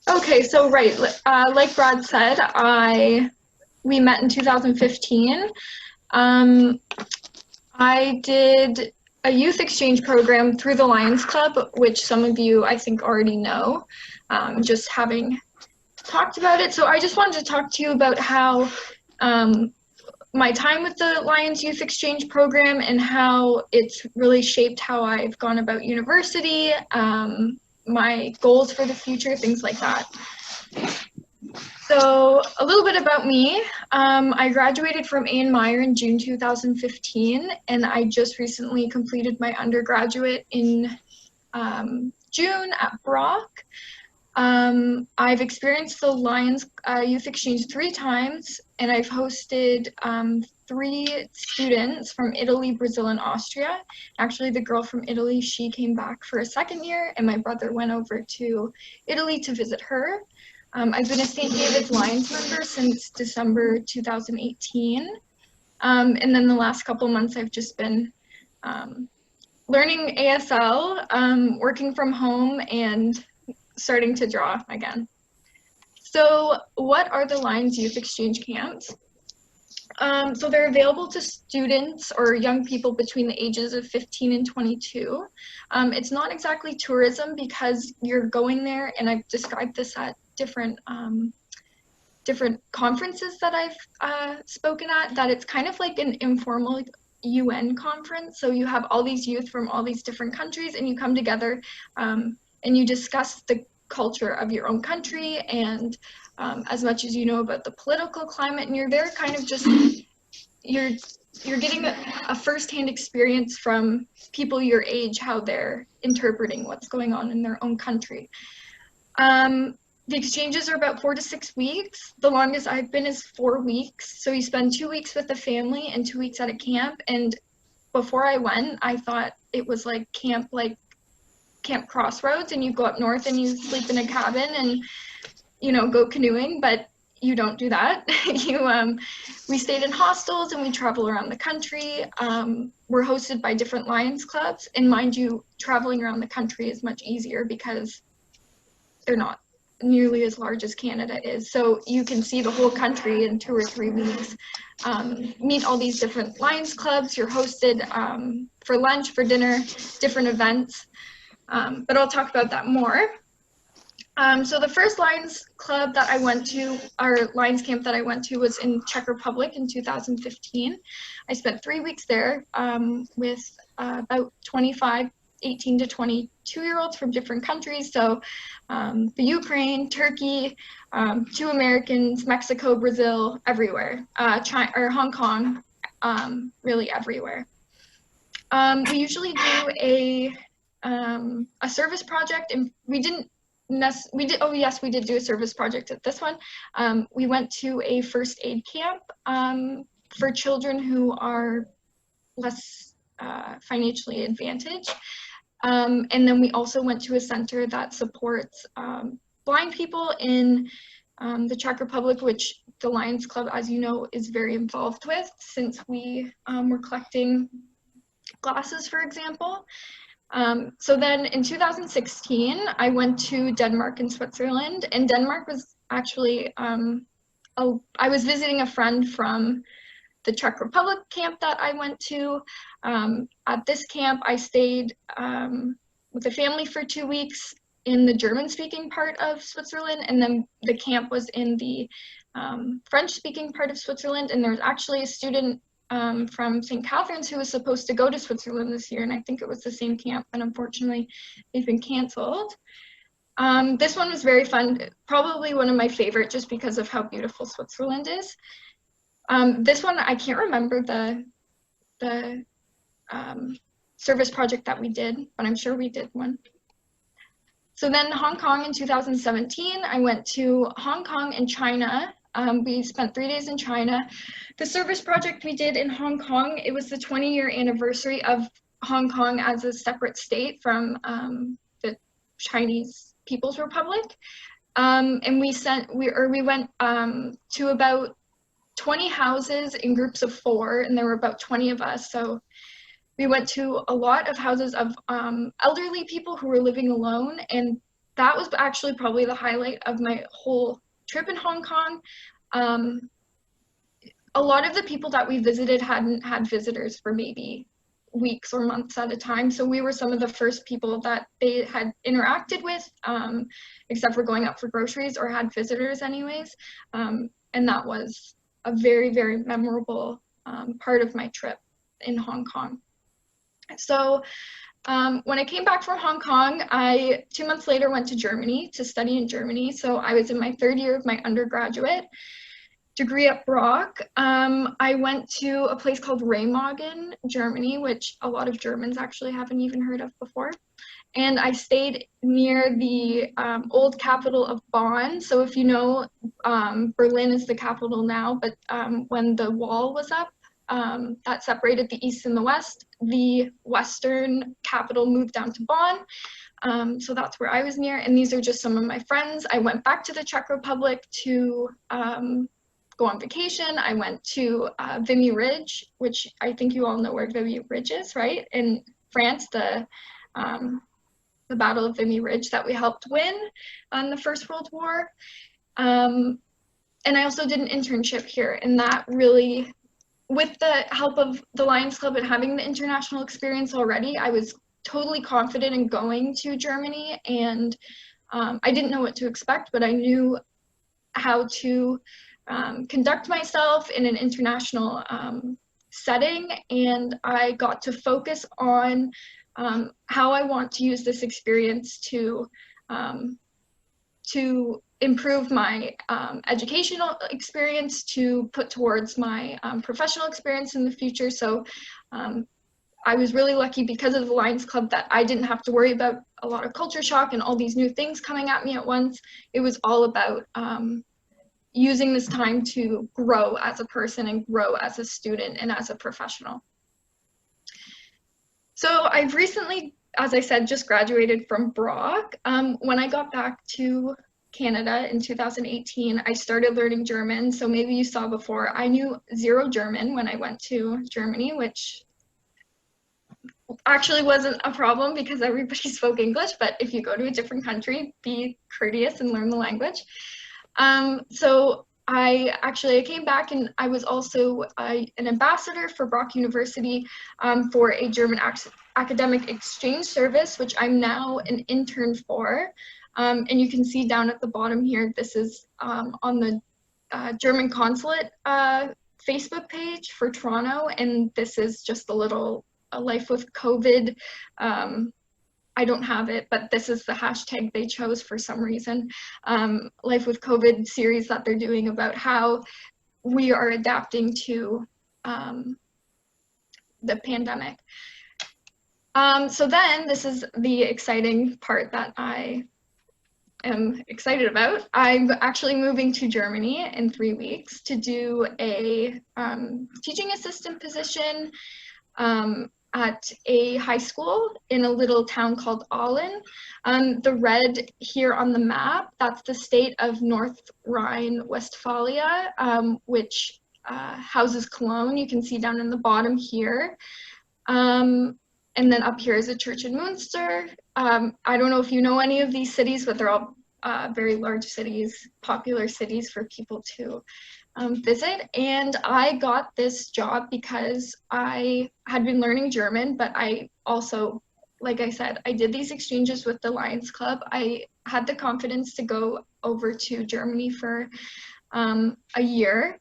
Okay, so right, like Brad said, we met in 2015. Um, I did a youth exchange program through the Lions Club, which some of you I think already know, just having talked about it. So I just wanted to talk to you about how my time with the Lions Youth Exchange program and how it's really shaped how I've gone about university, my goals for the future, things like that. So a little bit about me. I graduated from Ann Meyer in June 2015, and I just recently completed my undergraduate in June at Brock. I've experienced the Lions Youth Exchange 3 times, and I've hosted 3 students from Italy, Brazil, and Austria. Actually, the girl from Italy, she came back for a second year, and my brother went over to Italy to visit her. I've been a St. David's Lions member since December 2018. And then the last couple months, I've just been learning ASL, working from home, and starting to draw again. So what are the Lions Youth Exchange camps? So they're available to students or young people between the ages of 15 and 22. It's not exactly tourism because you're going there, and I've described this at different conferences that I've spoken at, that it's kind of like an informal UN conference. So you have all these youth from all these different countries, and you come together and you discuss the culture of your own country and as much as you know about the political climate, and you're there kind of just, you're getting a first-hand experience from people your age, how they're interpreting what's going on in their own country. The exchanges are about 4 to 6 weeks. The longest I've been is 4 weeks. So you spend 2 weeks with the family and 2 weeks at a camp. And before I went, I thought it was like Camp Crossroads, and you go up north and you sleep in a cabin and, you know, go canoeing, but you don't do that. We stayed in hostels and we travel around the country. We're hosted by different Lions clubs, and mind you, traveling around the country is much easier because they're not nearly as large as Canada is. So you can see the whole country in 2 or 3 weeks, meet all these different Lions clubs. You're hosted for lunch, for dinner, different events. But I'll talk about that more. So the first Lions club that I went to, or Lions camp that I went to, was in Czech Republic in 2015. I spent 3 weeks there with about 25 18 to 22-year-olds from different countries. So the Ukraine, Turkey, 2 Americans, Mexico, Brazil, everywhere, China, or Hong Kong, really everywhere. We usually do a service project, and we did do a service project at this one. We went to a first aid camp for children who are less financially advantaged. And then we also went to a center that supports blind people in the Czech Republic, which the Lions Club, as you know, is very involved with, since we were collecting glasses, for example. So then in 2016, I went to Denmark and Switzerland, and Denmark was actually, I was visiting a friend from the Czech Republic camp that I went to. At this camp, I stayed with a family for 2 weeks in the German-speaking part of Switzerland, and then the camp was in the French-speaking part of Switzerland, and there was actually a student from St. Catharines who was supposed to go to Switzerland this year, and I think it was the same camp, but unfortunately they've been canceled. This one was very fun, probably one of my favorite just because of how beautiful Switzerland is. This one, I can't remember the service project that we did, but I'm sure we did one. So then Hong Kong in 2017, I went to Hong Kong and China. We spent 3 days in China. The service project we did in Hong Kong, it was the 20-year anniversary of Hong Kong as a separate state from the Chinese People's Republic. And we went to about 20 houses in groups of 4, and there were about 20 of us. So we went to a lot of houses of elderly people who were living alone, and that was actually probably the highlight of my whole trip in Hong Kong. A lot of the people that we visited hadn't had visitors for maybe weeks or months at a time. So we were some of the first people that they had interacted with, except for going out for groceries, or had visitors anyways. And that was a very, very memorable part of my trip in Hong Kong. So when I came back from Hong Kong, 2 months later went to Germany to study in Germany. So I was in my 3rd year of my undergraduate degree at Brock. I went to a place called Remagen, Germany, which a lot of Germans actually haven't even heard of before. And I stayed near the old capital of Bonn. So if you know, Berlin is the capital now, but when the wall was up, that separated the East and the West, the Western capital moved down to Bonn. So that's where I was near. And these are just some of my friends. I went back to the Czech Republic to go on vacation. I went to Vimy Ridge, which I think you all know where Vimy Ridge is, right? In France, the Battle of Vimy Ridge that we helped win on the First World War. And I also did an internship here, and that really, with the help of the Lions Club and having the international experience already, I was totally confident in going to Germany, and I didn't know what to expect, but I knew how to conduct myself in an international setting, and I got to focus on how I want to use this experience to improve my educational experience, to put towards my professional experience in the future. So I was really lucky because of the Lions Club that I didn't have to worry about a lot of culture shock and all these new things coming at me at once. It was all about using this time to grow as a person and grow as a student and as a professional. So I've recently, as I said, just graduated from Brock. When I got back to Canada in 2018, I started learning German. So maybe you saw before, I knew 0 German when I went to Germany, which actually wasn't a problem because everybody spoke English. But if you go to a different country, be courteous and learn the language. So I came back, and I was also an ambassador for Brock University for a German academic exchange service, which I'm now an intern for. And you can see down at the bottom here, this is on the German consulate Facebook page for Toronto, and this is just a life with COVID. I don't have it, but this is the hashtag they chose for some reason. Life with COVID series that they're doing about how we are adapting to the pandemic. So then this is the exciting part that I am excited about. I'm actually moving to Germany in 3 weeks to do a teaching assistant position at a high school in a little town called Aalen. The red here on the map, that's the state of North Rhine-Westphalia, which houses Cologne. You can see down in the bottom here. And then up here is a church in Münster. I don't know if you know any of these cities, but they're all very large cities, popular cities for people to visit. And I got this job because I had been learning German, but I also, like I said, I did these exchanges with the Lions Club. I had the confidence to go over to Germany for a year.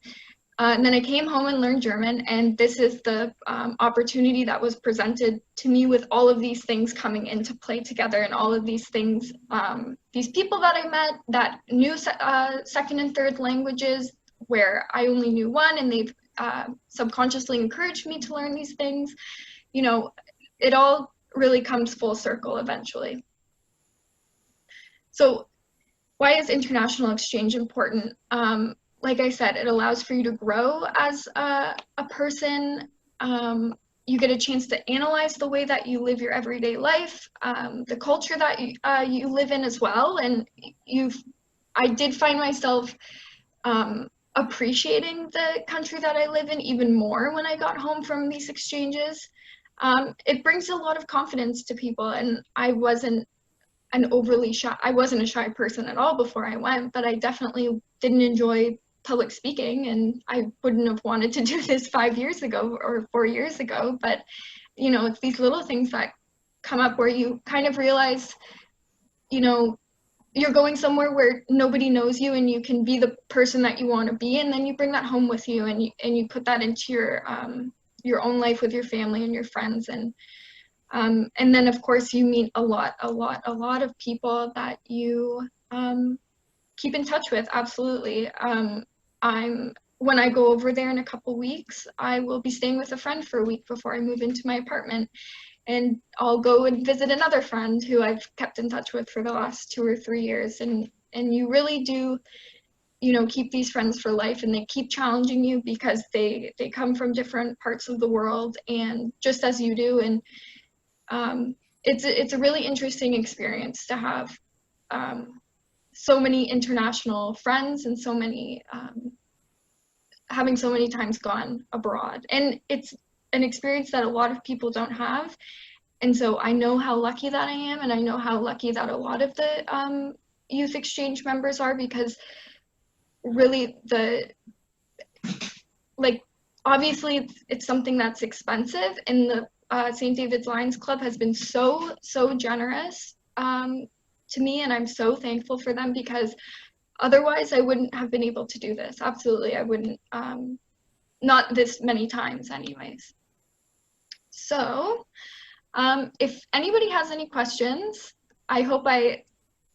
And then I came home and learned German, and this is the opportunity that was presented to me, with all of these things coming into play together, and all of these things, these people that I met that knew second and third languages, where I only knew one, and they've subconsciously encouraged me to learn these things. You know, it all really comes full circle eventually. So why is international exchange important? Like I said, it allows for you to grow as a person. You get a chance to analyze the way that you live your everyday life, the culture that you live in as well. And I did find myself appreciating the country that I live in even more when I got home from these exchanges. It brings a lot of confidence to people, and I wasn't an overly shy, I wasn't a shy person at all before I went, but I definitely didn't enjoy public speaking, and I wouldn't have wanted to do this 5 years ago or 4 years ago. But you know, it's these little things that come up where you kind of realize, you know, you're going somewhere where nobody knows you and you can be the person that you want to be, and then you bring that home with you, and you put that into your own life with your family and your friends. And then of course you meet a lot of people that you keep in touch with. Absolutely. When I go over there in a couple weeks, I will be staying with a friend for a week before I move into my apartment. And I'll go and visit another friend who I've kept in touch with for the last 2 or 3 years. And you really do, you know, keep these friends for life, and they keep challenging you because they come from different parts of the world, and just as you do. And it's a really interesting experience to have so many international friends, and so many having so many times gone abroad. And it's an experience that a lot of people don't have. And so I know how lucky that I am, and I know how lucky that a lot of the youth exchange members are, because really obviously it's something that's expensive, and the St. David's Lions Club has been so generous to me, and I'm so thankful for them, because otherwise I wouldn't have been able to do this. Absolutely, I wouldn't, not this many times anyways. So if anybody has any questions, I hope I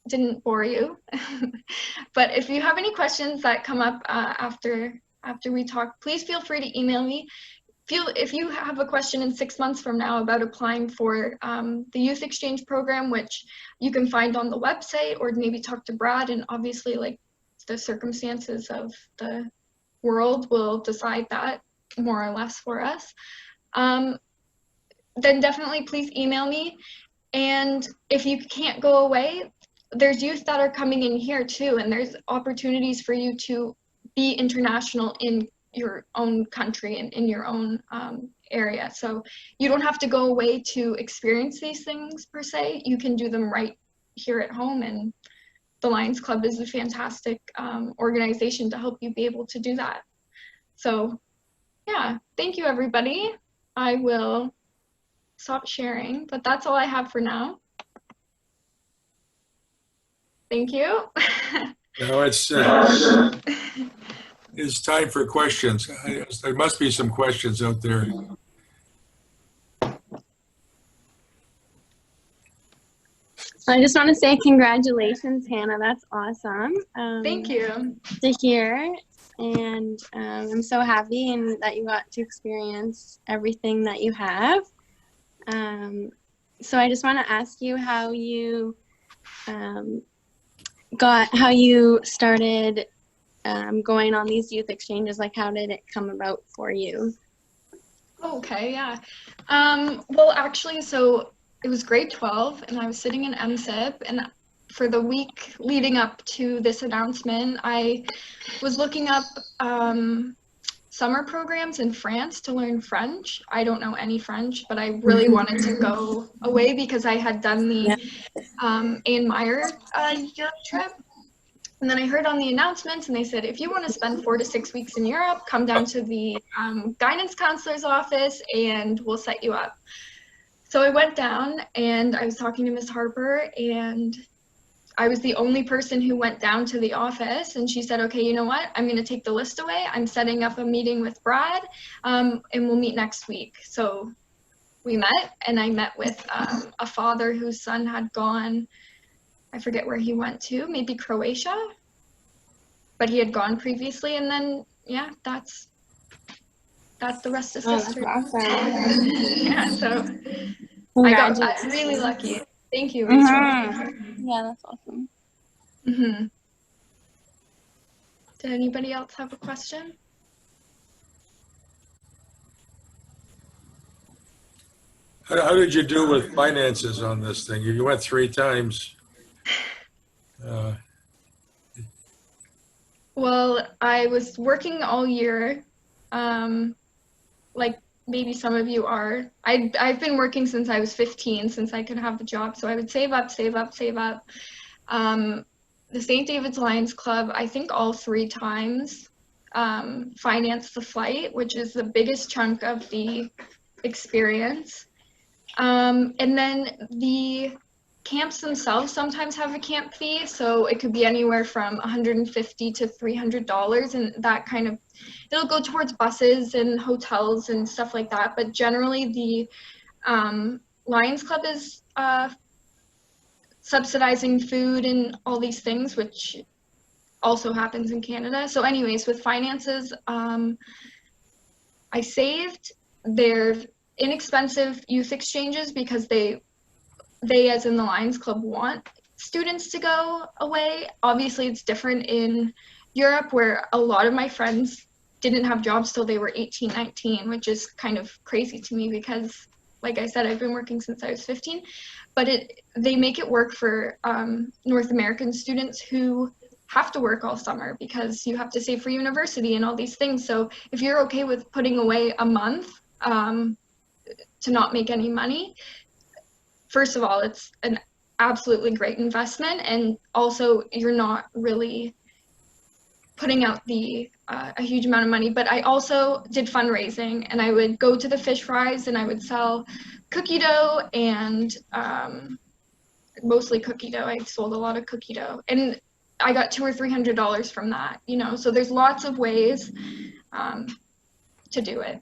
didn't bore you. But if you have any questions that come up after we talk, please feel free to email me. If you have a question in 6 months from now about applying for the youth exchange program, which you can find on the website, or maybe talk to Brad, and obviously like the circumstances of the world will decide that more or less for us, then definitely please email me. And if you can't go away, there's youth that are coming in here too, and there's opportunities for you to be international in your own country and in your own area. So you don't have to go away to experience these things per se. You can do them right here at home, and the Lions Club is a fantastic organization to help you be able to do that. So yeah, thank you everybody. I will stop sharing, but that's all I have for now. Thank you. Now it's time for questions. There must be some questions out there. I just want to say congratulations, Hannah. That's awesome. Thank you. To hear. And I'm so happy that you got to experience everything that you have. So I just want to ask you how you started going on these youth exchanges. Like, how did it come about for you? Okay, yeah. Well, actually, so it was grade 12, and I was sitting in MSIP, and for the week leading up to this announcement, I was looking up summer programs in France to learn French. I don't know any French, but I really wanted to go away because I had done the Anne Meyer Europe trip. And then I heard on the announcements, and they said, if you want to spend 4 to 6 weeks in Europe, come down to the guidance counselor's office and we'll set you up. So I went down, and I was talking to Miss Harper, and I was the only person who went down to the office, and she said, okay, you know what? I'm going to take the list away. I'm setting up a meeting with Brad, and we'll meet next week. So we met, and I met with a father whose son had gone, I forget where he went to, maybe Croatia, but he had gone previously. And then, yeah, that's the rest is history. That's awesome. Yeah, so I got really lucky. Thank you, Rachel. Yeah, that's awesome. Did anybody else have a question? How did you do with finances on this thing? You went 3 times. Well, I was working all year, like maybe some of you are. I've been working since I was 15, since I could have a job. So I would save up, save up, save up. The St. David's Lions Club, I think all 3 times, financed the flight, which is the biggest chunk of the experience. And then the camps themselves sometimes have a camp fee, so it could be anywhere from $150 to $300, and that kind of, it'll go towards buses and hotels and stuff like that. But generally, the Lions Club is subsidizing food and all these things, which also happens in Canada. So anyways, with finances, I saved. They're inexpensive youth exchanges because they as in the Lions Club want students to go away. Obviously it's different in Europe, where a lot of my friends didn't have jobs till they were 18, 19, which is kind of crazy to me because, like I said, I've been working since I was 15. But they make it work for North American students who have to work all summer because you have to save for university and all these things. So if you're okay with putting away a month to not make any money, first of all, it's an absolutely great investment, and also you're not really putting out a huge amount of money. But I also did fundraising, and I would go to the fish fries and I would sell cookie dough and mostly cookie dough. I sold a lot of cookie dough, and I got $200 or $300 from that, you know. So there's lots of ways to do it.